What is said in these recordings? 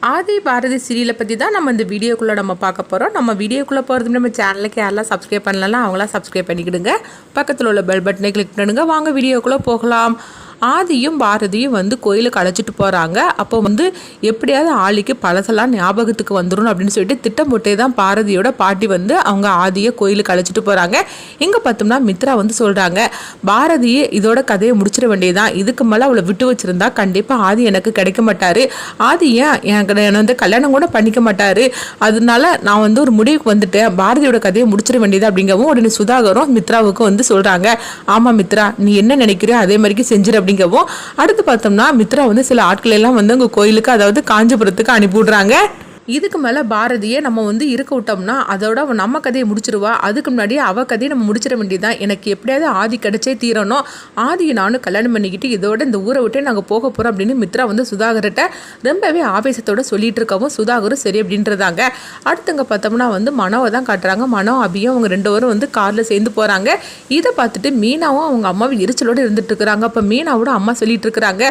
ஆதி பாரதி சீரியலை பற்றி தான் நம்ம இந்த வீடியோக்குள்ளே நம்ம பார்க்க போகிறோம். நம்ம வீடியோக்குள்ளே போகிறது நம்ம சேனலுக்கு யாரெல்லாம் சப்ஸ்கிரைப் பண்ணலாம் அவங்களாம் சப்ஸ்கிரைப் பண்ணிக்கிடுங்க. பக்கத்தில் உள்ள பெல் பட்டனை கிளிக் பண்ணுங்க. வாங்க வீடியோக்குள்ளே போகலாம். ஆதியும் பாரதியும் கோயிலுக்கு அழைச்சிட்டு போகிறாங்க. அப்போ எப்படியாவது ஆளிக்கு பழசெல்லாம் ஞாபகத்துக்கு வந்துடும் அப்படின்னு சொல்லிட்டு திட்டம் போட்டே தான் பாரதியோட பாட்டி அவங்க ஆதியை கோயிலுக்கு அழைச்சிட்டு போகிறாங்க. இங்கே பார்த்தோம்னா மித்ரா சொல்கிறாங்க, பாரதியை இதோட கதையை முடிச்சிட வேண்டியதான், இதுக்கு மேலே அவளை விட்டு வச்சிருந்தா கண்டிப்பாக ஆதி எனக்கு கிடைக்க மாட்டார், ஆதி எனக்கு கல்யாணம் கூட பண்ணிக்க மாட்டார், அதனால நான் ஒரு முடிவுக்கு வந்துட்டேன், பாரதியோட கதையை முடிச்சிட வேண்டியது அப்படிங்கவும் உடனே சுதாகரும் மித்ராவுக்கு சொல்கிறாங்க, ஆமாம் மித்ரா நீ என்ன நினைக்கிறியோ அதே மாதிரி செஞ்சிரு அப்படிங்கவும் அடுத்து பார்த்தோம்னா மித்ரா சில ஆட்கள் எல்லாம் அங்க கோயிலுக்கு அதாவது காஞ்சிபுரத்துக்கு அனுப்பி விடுறாங்க. இதுக்கு மேலே பாரதியை நம்ம இருக்க விட்டோம்னா அதோட நம்ம கதையை முடிச்சிருவா, அதுக்கு முன்னாடியே அவள் கதையை நம்ம முடிச்சிட வேண்டியதான், எனக்கு எப்படியாவது ஆதி கிடைச்சே தீரணும், ஆதியை நானும் கல்யாணம் பண்ணிக்கிட்டு இதோட இந்த ஊரை விட்டே நாங்கள் போக போகிறோம் அப்படின்னு மித்ரா சுதாகர்கிட்ட ரொம்பவே ஆவேசத்தோட சொல்லிட்டு இருக்கவும் சுதாகரும் சரி அப்படின்றதாங்க. அடுத்தங்க பார்த்தோம்னா மனோவை தான் காட்டுறாங்க. மனோ அபியும் அவங்க ரெண்டு பேரும் காரில் சேர்ந்து போகிறாங்க. இதை பார்த்துட்டு மீனாவும் அவங்க அம்மாவும் எரிச்சலோடு இருந்துட்டு இருக்கிறாங்க. அப்போ மீனாவோட அம்மா சொல்லிட்டு இருக்கிறாங்க,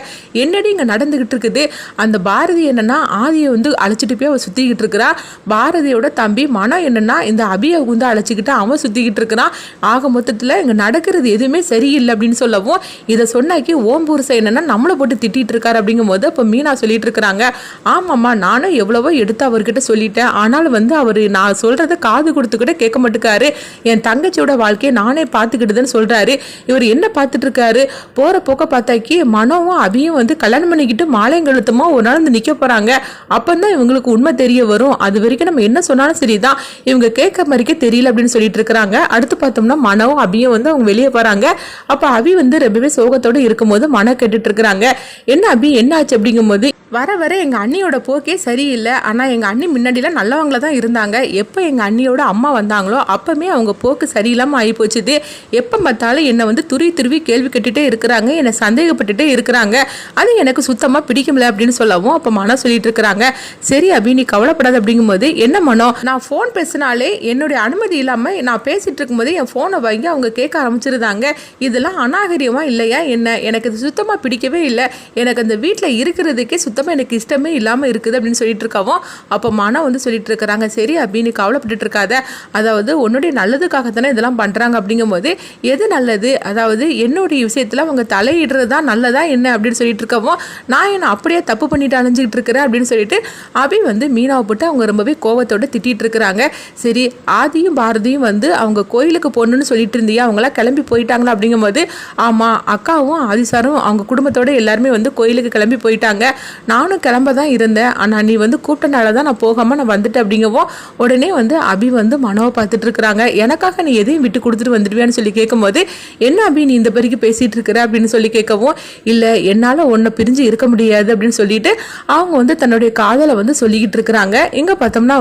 என்னடி இங்கே நடந்துகிட்டு இருக்குது, அந்த பாரதி என்னன்னா ஆதியை அழைச்சிட்டு போய் சுத்திக்கிட்டு இருக்கிறா, பாரதியோட தம்பி மனம் என்னன்னா இந்த அபியை அழைச்சிக்கிட்டு அவன் சுத்திக்கிட்டு இருக்கிறான், ஆக மொத்தத்தில் இங்க நடக்கிறது எதுவுமே சரியில்லை அப்படின்னு சொல்லவும் இதை சொன்னாக்கி ஓம் புருஷன் என்னன்னா நம்மளை போட்டு திட்டிட்டு இருக்காரு அப்படிங்கும் போது இப்போ மீனா சொல்லிட்டு இருக்கிறாங்க, ஆமாம்மா நானும் எவ்வளவோ எடுத்து அவர்கிட்ட சொல்லிட்டேன், ஆனாலும் அவர் நான் சொல்றதை காது கொடுத்துக்கிட்ட கேட்க மாட்டேக்காரு, என் தங்கச்சியோட வாழ்க்கையை நானே பார்த்துக்கிட்டுதுன்னு சொல்றாரு, இவர் என்ன பார்த்துட்டு இருக்காரு, போற போக்க பார்த்தாக்கி மனோவும் அபியும் கல்யாணம் பண்ணிக்கிட்டு மாலையங்கழுத்தமா ஒரு நாள் நிக்க போறாங்க, அப்பந்தான் இவங்களுக்கு உண்மை தெரிய வரும், அது வரைக்கும் நம்ம என்ன சொன்னாலும் சரிதான், இவங்க கேட்க மாதிரிக்கே தெரியல அப்படின்னு சொல்லிட்டு இருக்கிறாங்க. அடுத்து பார்த்தோம்னா மனவும் அபியும் அவங்க வெளியே போறாங்க. அப்ப அபி ரொம்பவே சோகத்தோட இருக்கும் போது மன கேட்டுட்டு இருக்கிறாங்க, என்ன அபி என்ன ஆச்சு அப்படிங்கும் போது வர வர எங்கள் அண்ணியோட போக்கே சரியில்லை, ஆனால் எங்கள் அண்ணி முன்னாடிலாம் நல்லவங்கள தான் இருந்தாங்க, எப்போ எங்கள் அண்ணியோட அம்மா வந்தாங்களோ அப்போமே அவங்க போக்கு சரியில்லாமல் ஆகி போச்சுது, எப்போ பார்த்தாலும் என்னை துருவி கேள்வி கேட்டுகிட்டே இருக்கிறாங்க, என்னை சந்தேகப்பட்டுட்டே இருக்கிறாங்க, அது எனக்கு சுத்தமாக பிடிக்கல அப்படின்னு சொல்லவும் அப்போ மனம் சொல்லிட்டு இருக்கிறாங்க, சரி அபி நீ கவலைப்படாது அப்படிங்கும்போது என்ன மனோ நான் ஃபோன் பேசினாலே என்னுடைய அனுமதி இல்லாமல் நான் பேசிகிட்டு இருக்கும்போது என் ஃபோனை வாங்கி அவங்க கேட்க ஆரம்பிச்சிருந்தாங்க, இதெல்லாம் அநாகரியமாக இல்லையா என்ன, எனக்கு இது சுத்தமாக பிடிக்கவே இல்லை, எனக்கு அந்த வீட்டில் இருக்கிறதுக்கே சுத்தமாக எனக்கு இஷ்டமே இல்லாமல் இருக்குது அப்படின்னு சொல்லிட்டு இருக்காவும் அப்போ மனம் சொல்லிட்டு இருக்கிறாங்க, சரி அப்படின்னு கவலைப்பட்டு இருக்காத, அதாவது உன்னுடைய நல்லதுக்காக தானே இதெல்லாம் பண்ணுறாங்க அப்படிங்கும் போது எது நல்லது, அதாவது என்னுடைய விஷயத்தில் அவங்க தலையிடுறது தான் நல்லதா என்ன அப்படின்னு சொல்லிட்டு இருக்கவும் நான் என்ன அப்படியே தப்பு பண்ணிட்டு அணிஞ்சிக்கிட்டு இருக்கிறேன் அப்படின்னு சொல்லிட்டு அபி மீனாவை போட்டு அவங்க ரொம்பவே கோவத்தோட திட்டிட்டு இருக்கிறாங்க. சரி ஆதியும் பாரதியும் அவங்க கோயிலுக்கு போகணும்னு சொல்லிட்டு இருந்தியா, அவங்களாம் கிளம்பி போயிட்டாங்களா அப்படிங்கும் போது ஆமாம் அக்காவும் ஆதிசாரும் அவங்க குடும்பத்தோட எல்லாருமே கோயிலுக்கு கிளம்பி போயிட்டாங்க, நானும் கிளம்ப தான் இருந்தேன், ஆனால் நீ கூப்பிட்டனால தான் நான் போகாமல் நான் வந்துட்டேன் அப்படிங்கவும் உடனே அபி மனோவை பார்த்துட்டு இருக்கிறாங்க, எனக்காக நீ எதையும் விட்டு கொடுத்துட்டு வந்துடுவேன்னு சொல்லி கேட்கும்போது என்ன அபி நீ இந்த பறிக்கு பேசிட்டு இருக்கிற அப்படின்னு சொல்லி கேட்கவும் இல்லை என்னால் உன்னை பிரிஞ்சு இருக்க முடியாது அப்படின்னு சொல்லிட்டு அவங்க தன்னுடைய காதலை சொல்லிக்கிட்டு இருக்கிறாங்க. இங்க பார்த்தோம்னா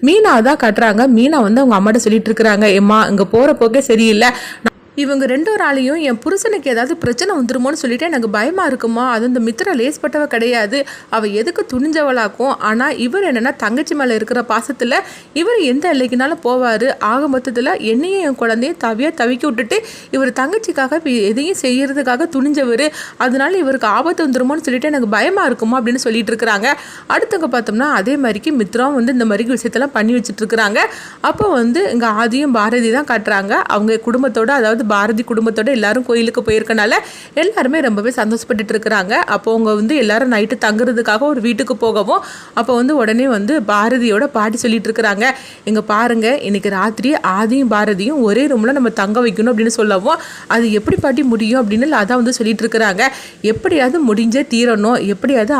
மீனா தான் கட்டுறாங்க. மீனா அவங்க அம்மாட்ட சொல்லிட்டு இருக்கிறாங்க, ஏம்மா இங்க போற போக்கே சரியில்லை, இவங்க ரெண்டு ஆளையும் என் புருஷனுக்கு ஏதாவது பிரச்சனை வந்துருமோன்னு சொல்லிட்டு எனக்கு பயமா இருக்குமா, அது இந்த மித்ரா லேஸ்பட்டவ கிடையாது, அவள் எதுக்கு துணிஞ்சவளாக்கும், ஆனால் இவர் என்னன்னா தங்கச்சி மேலே இருக்கிற பாசத்தில் இவர் எந்த எல்லைக்குனாலும் போவார், ஆக மொத்தத்தில் என்னையும் என் குழந்தையும் தவிக்க விட்டுட்டு இவர் தங்கச்சிக்காக எதையும் செய்யறதுக்காக துணிஞ்சவர், அதனால இவருக்கு ஆபத்து வந்துருமோன்னு சொல்லிட்டு எனக்கு பயமா இருக்குமா அப்படின்னு சொல்லிட்டு இருக்கிறாங்க. அடுத்தவங்க பார்த்தோம்னா அதே மாதிரிக்கு மித்ராவும் இந்த மாதிரி விஷயத்தெல்லாம் பண்ணி வச்சுட்டு இருக்கிறாங்க. அப்போ இங்கே ஆதியும் பாரதி தான் காட்டுறாங்க, அவங்க குடும்பத்தோட அதாவது பாரதி குடும்பத்தோட எல்லாரும் கோயிலுக்கு போயிருக்கனால எல்லாருமே ரொம்பவே சந்தோஷப்பட்டுட்டு இருக்கிறாங்க. அப்போ அவங்க எல்லாரும் நைட்டு தங்குறதுக்காக ஒரு வீட்டுக்கு போகவும் அப்போ உடனே பாரதியோட பாட்டி சொல்லிட்டு இருக்கிறாங்க, எங்க பாருங்க இன்னைக்கு ராத்திரி ஆதியும் பாரதியும் ஒரே ரூம்ல நம்ம தங்க வைக்கணும் அப்படின்னு சொல்லவும் அது எப்படி பாட்டி முடியும் அப்படின்னு அதான் சொல்லிட்டு இருக்கிறாங்க, எப்படியாவது முடிஞ்சே தீரணும், எப்படியாவது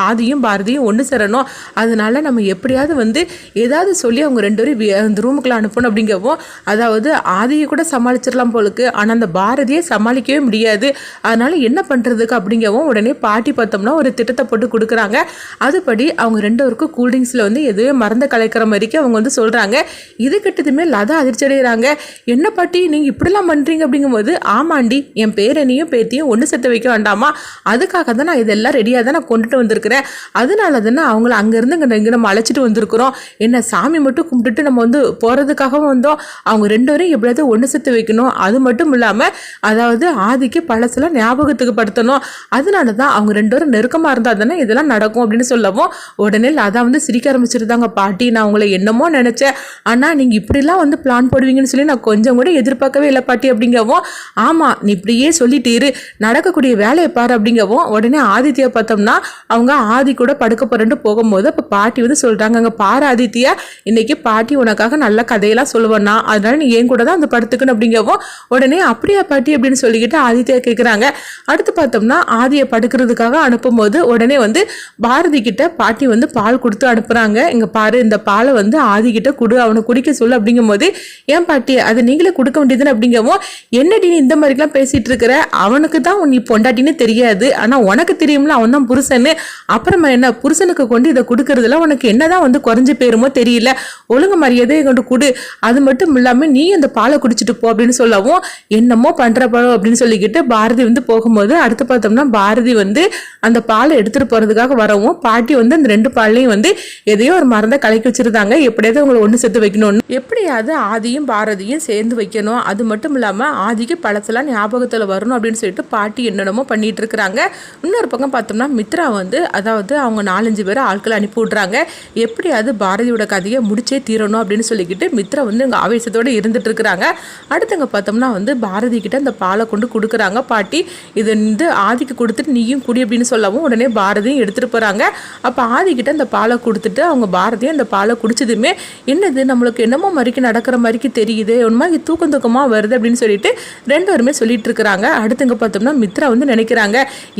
ஆதியும் பாரதியும் ஒன்று சேரணும், அதனால நம்ம எப்படியாவது ஏதாவது சொல்லி அவங்க ரெண்டு பேரும் அந்த ரூமுக்குள்ள அனுப்பணும் அப்படிங்கவும் அதாவது ஆதியை கூட சமாளிச்சிடலாம் போல, ஆனால் அந்த பாரதியை சமாளிக்கவே முடியாது, அதனால என்ன பண்றதுக்கு அப்படிங்கவும் உடனே பாட்டி பார்த்தோம்னா ஒரு திட்டத்தை போட்டு கொடுக்குறாங்க. அதுபடி அவங்க ரெண்டு பேருக்கும் கூல்ட்ரிங்க்ஸ்ல எதுவே மறந்து கலைக்கிற மாதிரிக்கு அவங்க சொல்றாங்க. இது கிட்டதுமே லதா அதிர்ச்சி அடைகிறாங்க, என்ன பாட்டி நீங்க இப்படிலாம் பண்றீங்க அப்படிங்கும்போது ஆமாண்டி என் பேரனையும் பேத்தியும் ஒன்று சேர்த்து வைக்க வேண்டாமா, அதுக்காக தான் நான் இதெல்லாம் ரெடியாக தான் நான் கொண்டுட்டு வந்திருக்கிறேன், அதனால தானே அவங்கள அங்கேருந்து இங்கே நம்ம அழைச்சிட்டு வந்திருக்கிறோம், என்ன சாமி மட்டும் கும்பிட்டுட்டு நம்ம போகிறதுக்காகவும் வந்தோம், அவங்க ரெண்டு பேரும் எப்படியாவது ஒன்று சேர்த்து வைக்கணும், அது மட்டும் இல்லாமல் அதாவது ஆதிக்கு பழசெல்லாம் ஞாபகத்துக்கு படுத்தணும், அதனால தான் அவங்க 2 பேரும் நெருக்கமாக இருந்தால் தானே இதெல்லாம் நடக்கும் அப்படின்னு சொல்லவும் உடனே லதா வந்து சிரிக்க ஆரம்பிச்சிருந்தாங்க. பாட்டி, நான் உங்களை என்னமோ நினச்சேன், ஆனால் நீங்கள் இப்படிலாம் வந்து பிளான் போடுவீங்கன்னு சொல்லி நான் கொஞ்சம் கூட எதிர்பார்க்கவே இல்லை பாட்டி அப்படிங்கவும், ஆமாம் நீ இப்படியே சொல்லிட்டு இரு, நடக்கக்கூடிய வேலையை பாரு அப்படிங்கவும் உடனே ஆதித்யா பார்த்தோம்னா அவங்க ஆதி கூட படுக்க போறேன்ட்டு போகும்போது அப்போ பாட்டி வந்து சொல்கிறாங்க, அங்கே பாரு ஆதித்யா, இன்னைக்கு பாட்டி உனக்காக நல்ல கதையெல்லாம் சொல்லுவேன்னா, அதனால நீ ஏன் கூட தான் அந்த படுத்துக்கணும் அப்படிங்கவும் உடனே அப்படியா பாட்டி அப்படின்னு சொல்லிக்கிட்டு ஆதித்யா கேட்குறாங்க. அடுத்து பார்த்தோம்னா ஆதியை படுக்கிறதுக்காக அனுப்பும்போது உடனே வந்து பாரதி கிட்ட பாட்டி வந்து பால் கொடுத்து அனுப்புறாங்க. இங்க பாரு, இந்த பாலை வந்து ஆதி கிட்ட குடு, அவனை குடிக்க சொல்லு அப்படிங்கும் போது, ஏன் பாட்டி அதை நீங்களே கொடுக்க வேண்டியதுன்னு அப்படிங்கவும், என்னடி நீ இந்த மாதிரிலாம் பேசிட்டு இருக்கிற, அவனுக்கு தான் நீ பொண்டாட்டின்னு தெரியாது, ஆனா உனக்கு தெரியும்ல அவன் தான் புருஷன்னு, அப்புறமா என்ன புருஷனுக்கு கொண்டு இதை கொடுக்கறதுல உனக்கு என்னதான் வந்து குறைஞ்சு போயிருமோ தெரியல, ஒழுங்கு மரியாதையை கொண்டு குடு, அது மட்டும் இல்லாம நீ அந்த பாலை குடிச்சிட்டு போ அப்படின்னு சொல்லவும், என்னமோ பண்ற பழம் அப்படின்னு சொல்லிக்கிட்டு பாரதி வந்து போகும்போது அடுத்து பார்த்தோம்னா பாரதி வந்து அந்த பாலை எடுத்துட்டு போறதுக்காக வரவும் பாட்டி வந்து அந்த 2 பால்லையும் வந்து எதையோ ஒரு மருந்தை கலக்கி வச்சிருந்தாங்க, எப்படியாவது அவங்களை ஒன்று சேர்த்து வைக்கணும்னு, எப்படியாவது ஆதியும் பாரதியும் சேர்ந்து வைக்கணும், அது மட்டும் இல்லாம ஆதிக்கு பழசெல்லாம் ஞாபகத்தில் வரணும் அப்படின்னு சொல்லிட்டு பாட்டி என்னென்னமோ பண்ணிட்டு இருக்கிறாங்க. இன்னொரு பக்கம் பார்த்தோம்னா மித்ரா வந்து அதாவது அவங்க 4-5 பேரை ஆட்களை அனுப்பி விட்றாங்க, எப்படியாவது பாரதியோட கதையை முடிச்சே தீரணும் அப்படின்னு சொல்லிக்கிட்டு மித்ரா வந்து இங்கே ஆவேசத்தோடு இருந்துட்டு இருக்கிறாங்க. அடுத்தவங்க பார்த்தோம்னா வந்து பாரதி கிட்ட அந்த பாலை கொண்டு கொடுக்குறாங்க. பாட்டி இதை வந்து ஆதிக்கு கொடுத்துட்டு நீயும் குடி அப்படின்னு சொல்லவும் உடனே பாரதியும் எடுத்துட்டு போறாங்க. அப்போ ஆதி கிட்ட அந்த பாலை கொடுத்துட்டு அவங்க பாரதியும் அந்த பாலை குடிச்சதுமே, என்னது நம்மளுக்கு என்னமோ மாதிரிக்கு நடக்கிற மாதிரிக்கு தெரியுது, ஒரு மாதிரி தூக்கமா வருது அப்படின்னு சொல்லிட்டு 2 பேருமே சொல்லிட்டு இருக்கிறாங்க. அடுத்துங்க பார்த்தோம்னா மித்ரா வந்து நினைக்கிறாங்க,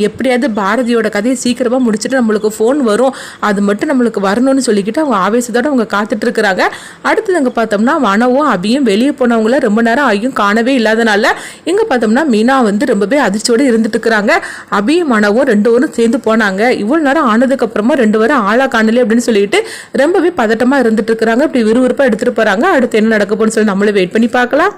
எப்படியாவது பாரதியோட கதையை சீக்கிரமா முடிச்சுட்டு நம்மளுக்கு ஃபோன் வரும், அது மட்டும் நம்மளுக்கு வரணும்னு சொல்லிக்கிட்டு அவங்க ஆவேசத்தோட அவங்க காத்துட்டு இருக்கிறாங்க. அடுத்ததுங்க பார்த்தோம்னா வனவும் அபியும் வெளியே போனவங்கள ரொம்ப நேரம் ஆகியும் காணவே இல்லாதனால இங்க பார்த்தோம்னா மீனா வந்து ரொம்பவே அதிர்ச்சியோடு இருந்துட்டு இருக்கிறாங்க. அபியும் மனவும் 2 பேரும் சேர்ந்து போனாங்க. இவ்வளவு நேரம் ஆனதுக்கு அப்புறமா 2 பேரும் ஆளா காணல அப்படின்னு சொல்லிட்டு ரொம்பவே பதட்டமா இருந்துட்டு இருக்கிறாங்க. இப்படி விறுவிறுப்பா எடுத்துட்டு போறாங்க. அடுத்து என்ன நடக்க போன்னு சொல்லி நம்மளும் வெயிட் பண்ணி பார்க்கலாம்.